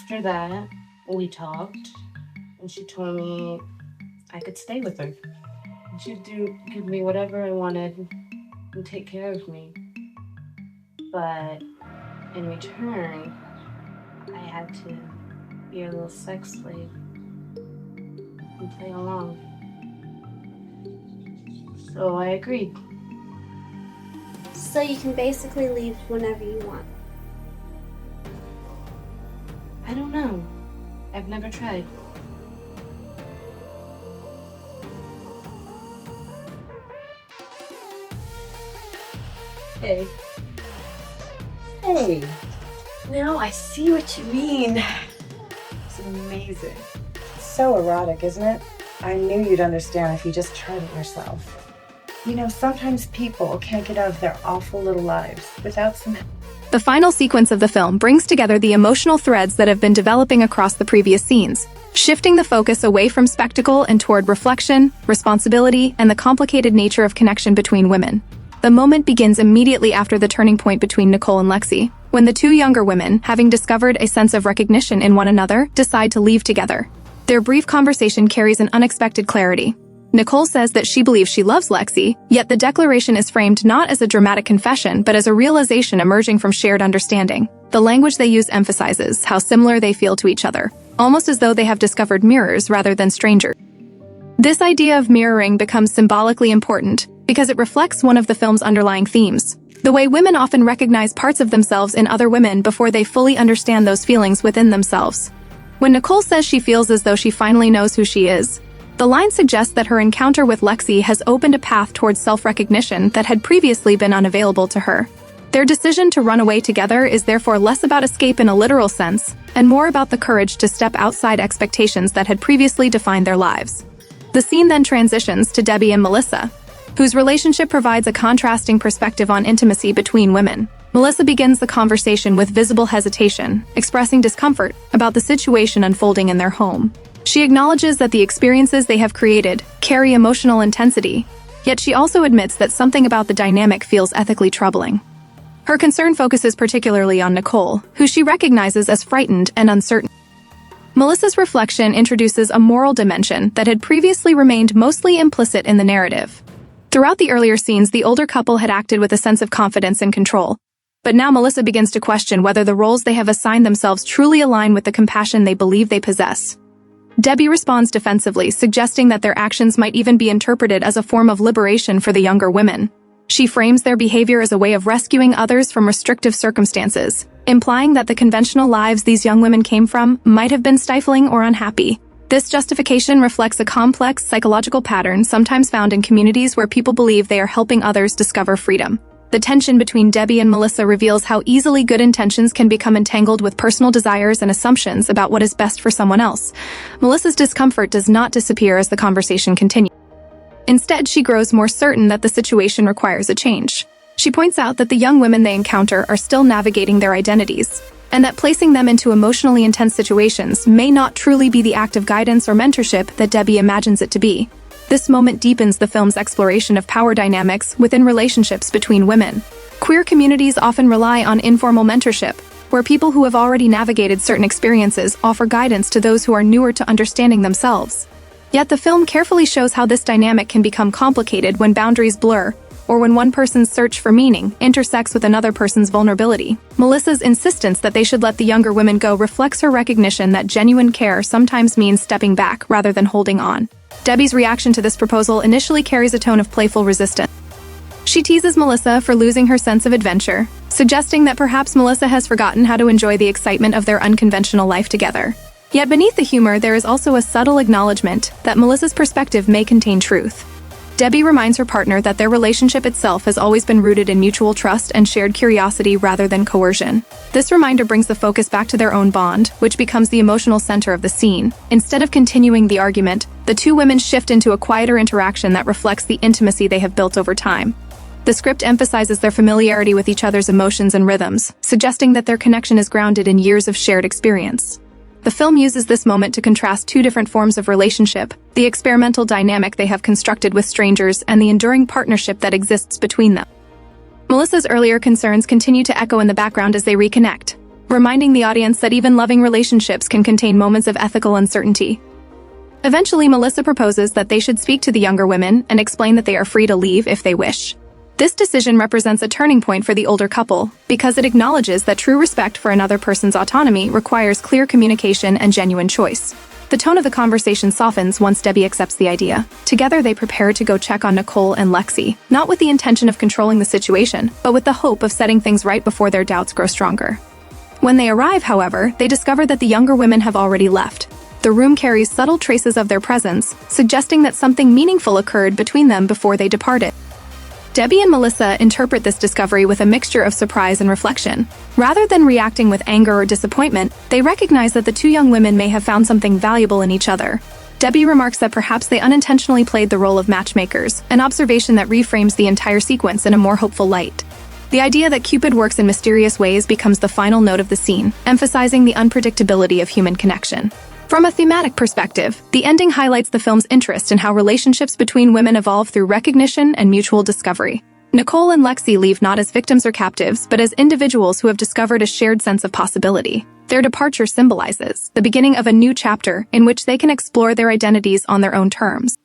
After that, we talked, and she told me I could stay with her. She'd give me whatever I wanted and take care of me. But in return, I had to be a little sex slave and play along. So I agreed. So you can basically leave whenever you want. I don't know. I've never tried. Hey. Hey. Now I see what you mean. It's amazing. It's so erotic, isn't it? I knew you'd understand if you just tried it yourself. You know, sometimes people can't get out of their awful little lives without some help. The final sequence of the film brings together the emotional threads that have been developing across the previous scenes, shifting the focus away from spectacle and toward reflection, responsibility, and the complicated nature of connection between women. The moment begins immediately after the turning point between Nicole and Lexi, when the two younger women, having discovered a sense of recognition in one another, decide to leave together. Their brief conversation carries an unexpected clarity. Nicole says that she believes she loves Lexi, yet the declaration is framed not as a dramatic confession but as a realization emerging from shared understanding. The language they use emphasizes how similar they feel to each other, almost as though they have discovered mirrors rather than strangers. This idea of mirroring becomes symbolically important because it reflects one of the film's underlying themes: the way women often recognize parts of themselves in other women before they fully understand those feelings within themselves. When Nicole says she feels as though she finally knows who she is, the line suggests that her encounter with Lexi has opened a path towards self-recognition that had previously been unavailable to her. Their decision to run away together is therefore less about escape in a literal sense, and more about the courage to step outside expectations that had previously defined their lives. The scene then transitions to Debi and Melissa, whose relationship provides a contrasting perspective on intimacy between women. Melissa begins the conversation with visible hesitation, expressing discomfort about the situation unfolding in their home. She acknowledges that the experiences they have created carry emotional intensity, yet she also admits that something about the dynamic feels ethically troubling. Her concern focuses particularly on Nicole, who she recognizes as frightened and uncertain. Melissa's reflection introduces a moral dimension that had previously remained mostly implicit in the narrative. Throughout the earlier scenes, the older couple had acted with a sense of confidence and control, but now Melissa begins to question whether the roles they have assigned themselves truly align with the compassion they believe they possess. Debi responds defensively, suggesting that their actions might even be interpreted as a form of liberation for the younger women. She frames their behavior as a way of rescuing others from restrictive circumstances, implying that the conventional lives these young women came from might have been stifling or unhappy. This justification reflects a complex psychological pattern sometimes found in communities where people believe they are helping others discover freedom. The tension between Debi and Melissa reveals how easily good intentions can become entangled with personal desires and assumptions about what is best for someone else. Melissa's discomfort does not disappear as the conversation continues. Instead, she grows more certain that the situation requires a change. She points out that the young women they encounter are still navigating their identities, and that placing them into emotionally intense situations may not truly be the act of guidance or mentorship that Debi imagines it to be. This moment deepens the film's exploration of power dynamics within relationships between women. Queer communities often rely on informal mentorship, where people who have already navigated certain experiences offer guidance to those who are newer to understanding themselves. Yet the film carefully shows how this dynamic can become complicated when boundaries blur, or when one person's search for meaning intersects with another person's vulnerability. Melissa's insistence that they should let the younger women go reflects her recognition that genuine care sometimes means stepping back rather than holding on. Debi's reaction to this proposal initially carries a tone of playful resistance. She teases Melissa for losing her sense of adventure, suggesting that perhaps Melissa has forgotten how to enjoy the excitement of their unconventional life together. Yet beneath the humor, there is also a subtle acknowledgement that Melissa's perspective may contain truth. Debi reminds her partner that their relationship itself has always been rooted in mutual trust and shared curiosity rather than coercion. This reminder brings the focus back to their own bond, which becomes the emotional center of the scene. Instead of continuing the argument, the two women shift into a quieter interaction that reflects the intimacy they have built over time. The script emphasizes their familiarity with each other's emotions and rhythms, suggesting that their connection is grounded in years of shared experience. The film uses this moment to contrast two different forms of relationship: the experimental dynamic they have constructed with strangers and the enduring partnership that exists between them. Melissa's earlier concerns continue to echo in the background as they reconnect, reminding the audience that even loving relationships can contain moments of ethical uncertainty. Eventually, Melissa proposes that they should speak to the younger women and explain that they are free to leave if they wish. This decision represents a turning point for the older couple because it acknowledges that true respect for another person's autonomy requires clear communication and genuine choice. The tone of the conversation softens once Debi accepts the idea. Together, they prepare to go check on Nicole and Lexi, not with the intention of controlling the situation, but with the hope of setting things right before their doubts grow stronger. When they arrive, however, they discover that the younger women have already left. The room carries subtle traces of their presence, suggesting that something meaningful occurred between them before they departed. Debi and Melissa interpret this discovery with a mixture of surprise and reflection. Rather than reacting with anger or disappointment, they recognize that the two young women may have found something valuable in each other. Debi remarks that perhaps they unintentionally played the role of matchmakers, an observation that reframes the entire sequence in a more hopeful light. The idea that Cupid works in mysterious ways becomes the final note of the scene, emphasizing the unpredictability of human connection. From a thematic perspective, the ending highlights the film's interest in how relationships between women evolve through recognition and mutual discovery. Nicole and Lexi leave not as victims or captives, but as individuals who have discovered a shared sense of possibility. Their departure symbolizes the beginning of a new chapter in which they can explore their identities on their own terms.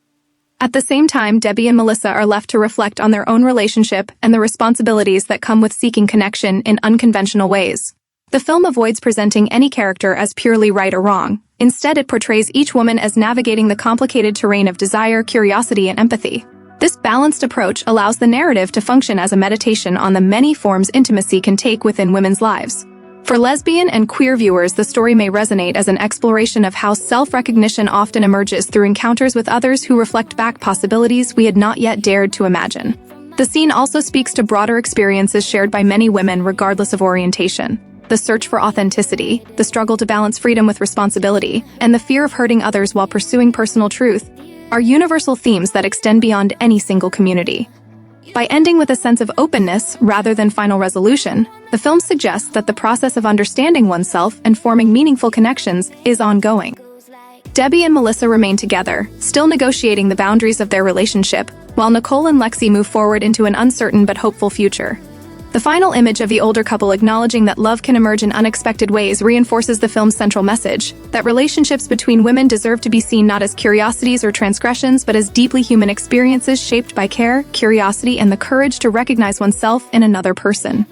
At the same time, Debi and Melissa are left to reflect on their own relationship and the responsibilities that come with seeking connection in unconventional ways. The film avoids presenting any character as purely right or wrong. Instead, it portrays each woman as navigating the complicated terrain of desire, curiosity, and empathy. This balanced approach allows the narrative to function as a meditation on the many forms intimacy can take within women's lives. For lesbian and queer viewers, the story may resonate as an exploration of how self-recognition often emerges through encounters with others who reflect back possibilities we had not yet dared to imagine. The scene also speaks to broader experiences shared by many women regardless of orientation. The search for authenticity, the struggle to balance freedom with responsibility, and the fear of hurting others while pursuing personal truth are universal themes that extend beyond any single community. By ending with a sense of openness rather than final resolution, the film suggests that the process of understanding oneself and forming meaningful connections is ongoing. Debi and Melissa remain together, still negotiating the boundaries of their relationship, while Nicole and Lexi move forward into an uncertain but hopeful future. The final image of the older couple acknowledging that love can emerge in unexpected ways reinforces the film's central message, that relationships between women deserve to be seen not as curiosities or transgressions, but as deeply human experiences shaped by care, curiosity, and the courage to recognize oneself in another person.